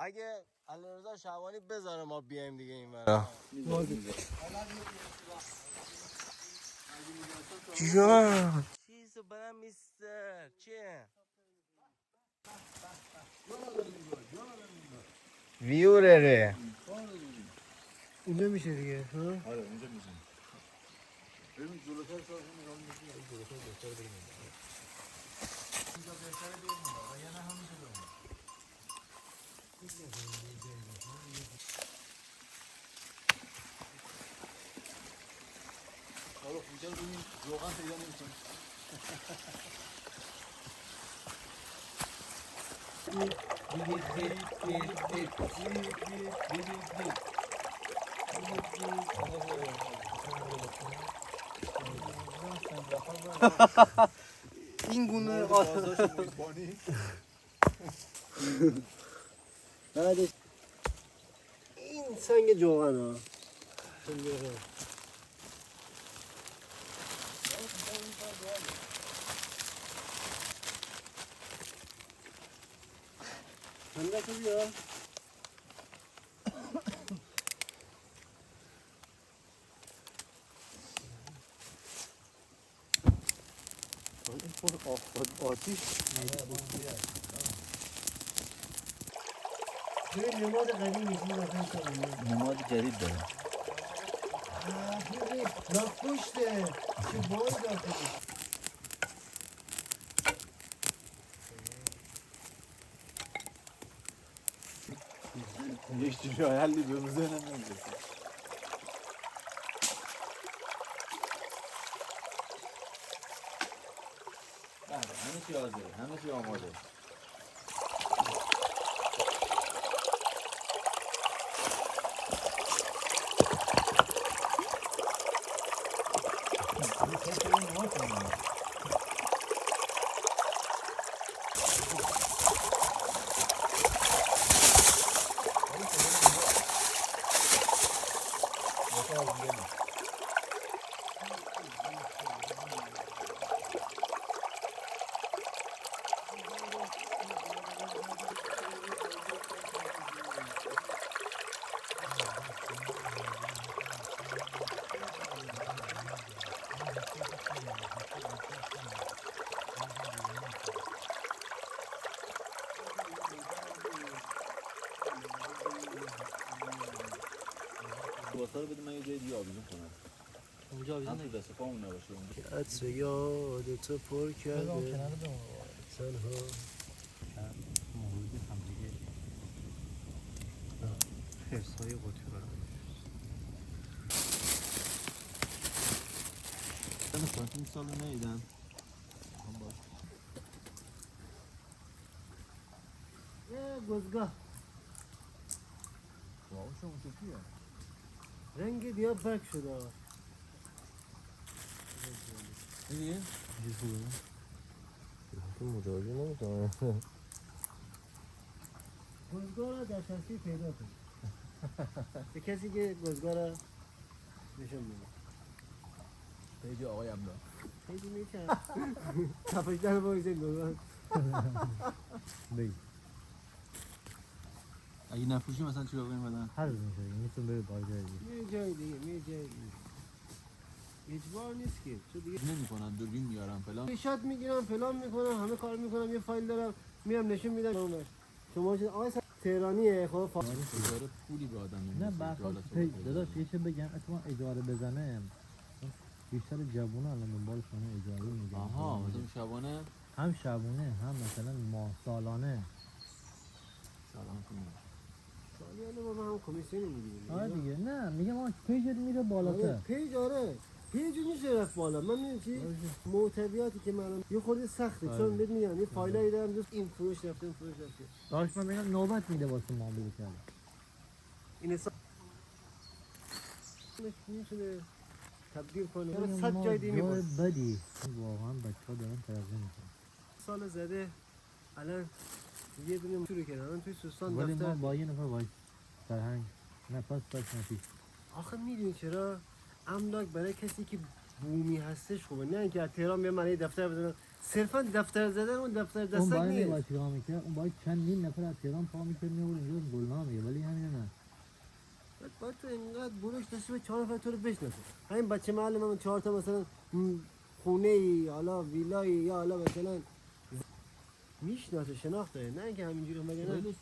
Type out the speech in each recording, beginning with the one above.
اگه علیرضا شعبانی بذاره ما بیایم دیگه این ورا. جان چیزو برام میستر چیه؟ ویورره اینجا میشه دیگه ها؟ آره اونجا میشه. ببین جلوتر شاید نگاه می‌کنی جلوتر بهتره بریم. اینجا بهتره بریم و یا نه همینجا بریم. حالا اینجا ببین روغن پیدا نمی‌کنی. این گونه بعدش این سنگ جوغن ها همه که بیا این پر آتیش این نماد قدیمی نماد جدید داره. لاک پشته چه بایی داخلی یک جوری حلی به ذهنم نمی‌رسه. همه چی حاضره، همه چی آماده. واسه رو بده من یه جای دیگه آویزون کنم. اونجا آویزون هم تو دست پامون نباشه اونجا. عطر یادت پر کرده تنها مورد هم دیگه حفظهای قطعی برام من سانتین سال نیدم. گزگاه واو شما چطوریه؟ رنگ دیاب برک شده اینیه؟ چیز خوبه تو مجازی نمیتونم گزگاه را در شخصی پیدا کن به کسی که گزگاه را نشون میده پیج آقایم دار پیجی میچن تفشتر بایزه گزگاه بگی اگه نفروشی مثلا چی رو بگیم بدن؟ هر روز میشه میتون بری بازار دیگه می جای دیگه اجبار نیست که چون دیگه نمی‌کنن دوربین میارن فلان. شات میگیرم فلان میکنم همه کار میکنم یه فایل دارم میام نشون میدم شما آقای تهرانیه خب اجاره پولی به آدم نمی‌رسه. نه برخواد داداش یه چه بگم اتفاقا اجاره بزنه بیشتر جوونا الان دنبال خونه اجاره میگن آها مثلا شبانه هم شبونه هم مثلا ماه سالانه سلام کنم. سالیانه با هم کمیسیون میگیریم آره دیگه نه میگم آن پیجت میره بالاتر پیج پیج میشه رفت بالا من میدونی چی محتویاتی که من یه خورده سخته چون بهت میگم یه فایلایی دارم دوست این فروش رفته این فروش رفته داشت من بگم نوبت میده واسه ما بگو کرد این حساب میتونه تبدیل کنه 100 جای دیگه میبره بدی واقعا بچه‌ها دارن ترقی میکنن سال زده الان یه دونه شروع کردن الان توی سوستان ولی دفتر ما با یه نفر وای فرهنگ نه پس نفیس آخه میدونی چرا املاک برای کسی که بومی هستش خوبه نه اینکه از تهران بیام من دفتر بزنم صرفا دفتر زدن اون دفتر اون دستک باید نیست باید چیکار میکنه اون باید چندین نفر از تهران پا میکنه میور اینجا بعد بروش داشته به 4 نفر تو رو بشناسه. همین بچه معلم هم 4 تا مثلا خونه ای حالا ویلایی یا حالا مثلا میشناسه شناخته، نه اینکه همینجوری مگه نه. ولی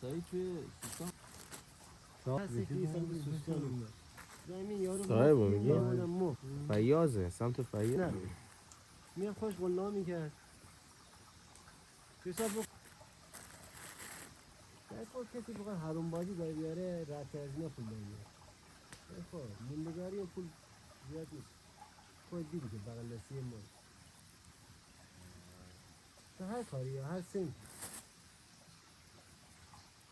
سعید توی سیستان هستی که ایسان به سوستان اومد. زمین یارو صاحب مفت میگه؟ می‌آوردن مفت. فیازه سمت نه فیاض. میاد خوش قلا میکرد. حساب بکن. کسی بخواد حروم بازی داره بیاره رد از اینا پول داره. خب موندگاری و پول زیاد نیست. خود دیدی که بغل دستی ما. تو هر کاری یا هر سنی.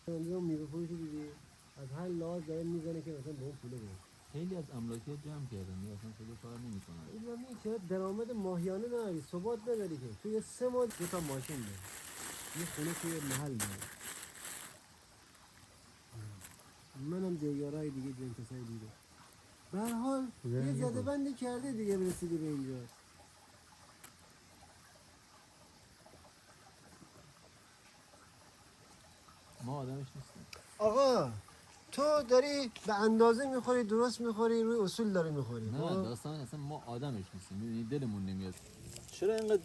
اونجا میوه فروشی دیدی از هر لحاظ داره میزنه که مثلا به اون پول بده. خیلی از املاکیت جمع کردن یا اصلا خیلی کار نمی‌کنن. این چرا درآمد ماهیانه نداری، ثبات نداری که. تو یه 3 ماه 2 تا ماشین داری. یه خونه توی محل داری. منم دیگرای دیگه جن کسای دیگه. به هر حال یه زده بندی کرده دیگه رسیدی به اینجا. ما آدمش نیستیم. آقا تو داری به اندازه میخوری، درست میخوری، روی اصول داری میخوری. نه داستان اصلا ما آدمش نیستیم. می‌دونی دلمون نمیاد. چرا اینقدر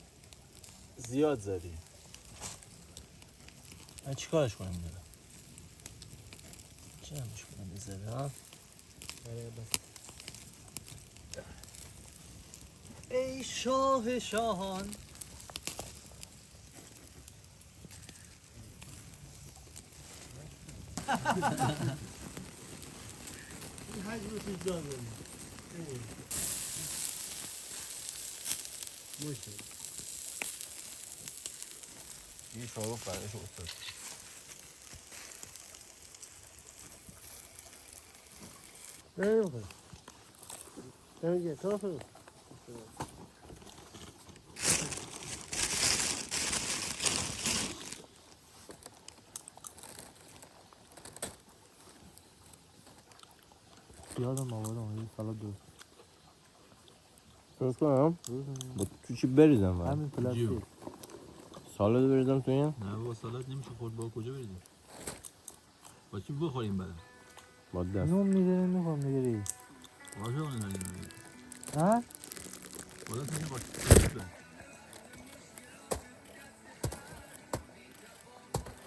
زیاد زدی؟ من چیکارش کنم دیگه؟ چرا کنم بزده ها؟ ای شاه شاهان این حج رو توش دار بریم. موشه. یه شاروخ برایش افتاد. نه بخور. نمیگه کافر. یادم آوردم یه سالاد درست کنم؟ درست با تو چی بریزم همین پلاستیک سالاد بریزم تو این؟ نه با سالاد نمیشه خورد. با کجا بریزیم؟ با چی بخوریم بعد؟ با دست نون میگیری میخوام میگیری باشه اون نگیم. ها؟ بالا میشه با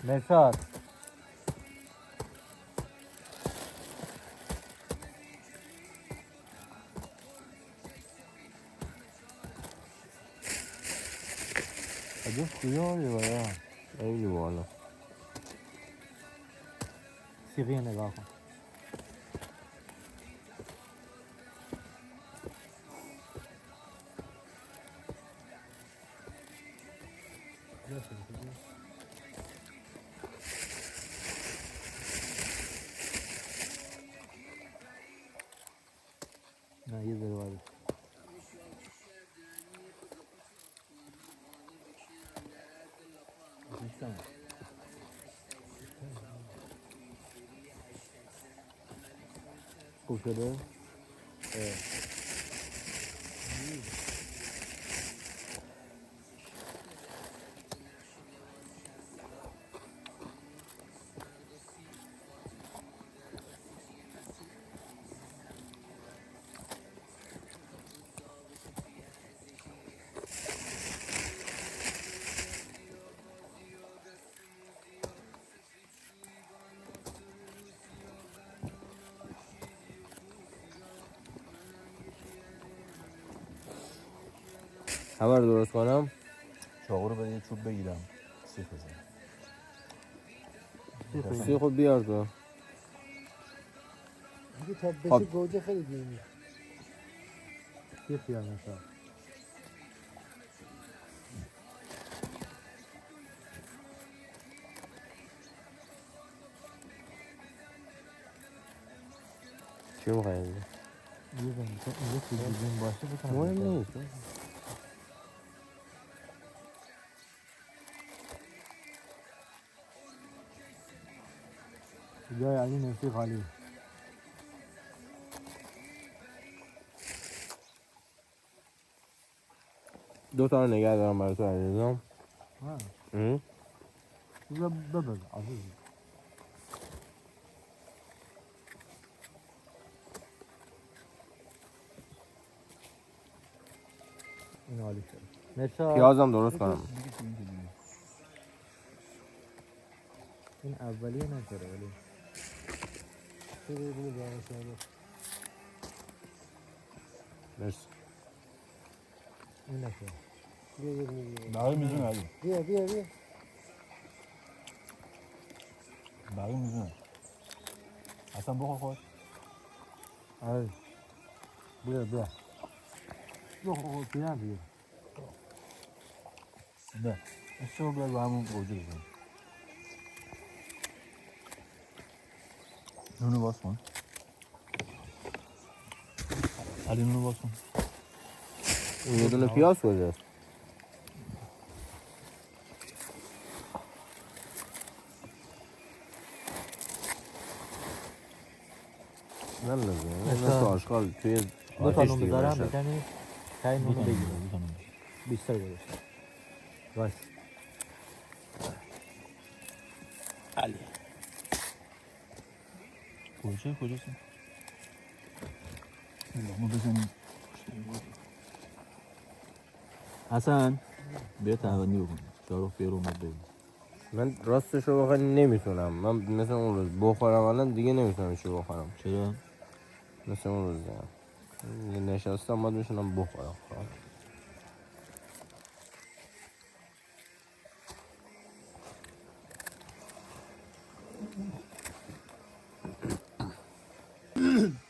مرشاد عجب خیالی باید خیلی بالا سیغی نگاه کن نه یه ذره باید خوب شده؟ همه رو درست کنم چاقو رو بده یه چوب بگیرم سیخ بزن سیخ رو بیار تو دیگه تا بشه خب. گوجه خیلی دیر میشه. یه خیال مثلا چی میخوایی؟ یه زن تو اینجا تلویزیون باشه بکنم مهم نیست جای علی نفسی خالی دو تا رو نگه دارم برای تو عزیزم ها اه؟ ببر عزیزی عالی شد مرسا پیازم درست کنم. این اولیه نشده ولی تو ببینی باید شده. مرسی. این نشده بیا یه دونه بیا. بقیه میزونه علی. بیا. بقیه میزونه. اصلا بخور خود. آره بیا خب پیرم بیا نه. اشتباه بیار با همون گوجه بزن. نونو باز کن. علی نونو باز کن. این یه دونه پیاز کجاست؟ نه لازمه. مثلا مثل آشغال توی دو تا آتیش نون دیگه بذارم بشه. بکنی تایی نونو بگیرم بزنم. بیشتر گذاشتم باش علی. گوجه کجاست؟ لقمه بزنیم. حسن بیا تهوندی بکن. شاروخ بیا رو اومد بگیم. من راستش رو بخوای نمیتونم. من مثل اون روز بخورم الان دیگه نمیتونم چی بخورم. چرا؟ مثل اون روز دیگه نشستم باید میشونم بخورم.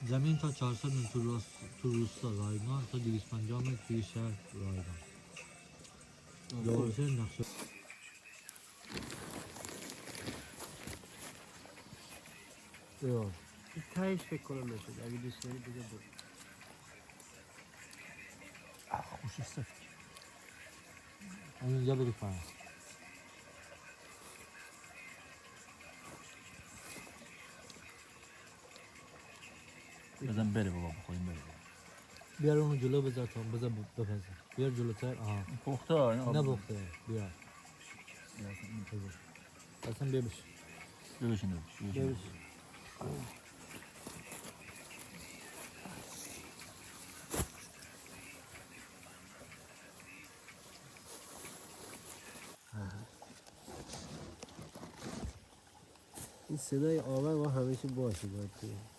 زمین تا 400 متر تو روستا رایگان تا 250 متر توی شهر رایگان دوازه نقشه بیا. تایش فکر کنم نشد. اگه دوست داری بگه برو. خوشی سفت. اینجا بری کنم بزن بره بابا بخوریم بره. بیار اونو جلو بذار تا بذار بپزه بیار جلوتر آها پخته نه بخته بیار اصلا بیا بشه ببشین بیا بشه این صدای آور با همیشه باشه باید.